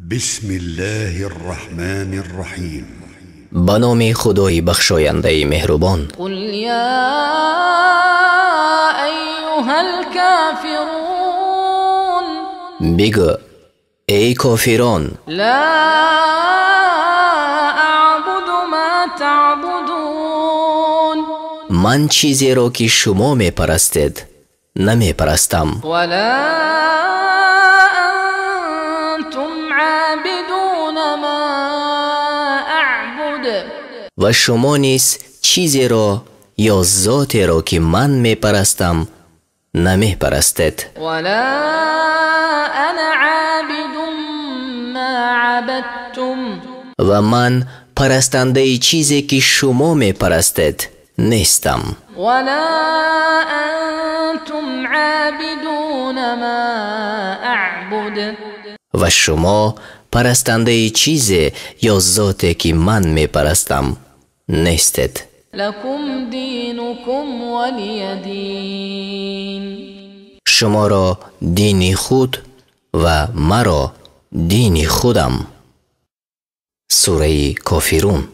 بسم الله الرحمن الرحیم. به نام خدای بخشاینده مهربان. قل یا ایها الکافرون، بگو ای کافران، لا اعبد ما تعبدون، من چیزی را که شما می پرستید نمی پرستم، ولا انتم عابدون ما اعبد، و شما نیز چیزی را یا ذاتی را که من می پرستم نمی پرستید، ولا انا عابد ما عبدتم، و من پرستنده چیزی که شما می پرستید نیستم، ولا انتم عابدون ما اعبد، و شما پرستنده چیزی یا ذاتی که من می پرستم نیستید. لکم دینکم ولی دین، شما را دین خود و مرا دین خودم. سوره کافرون.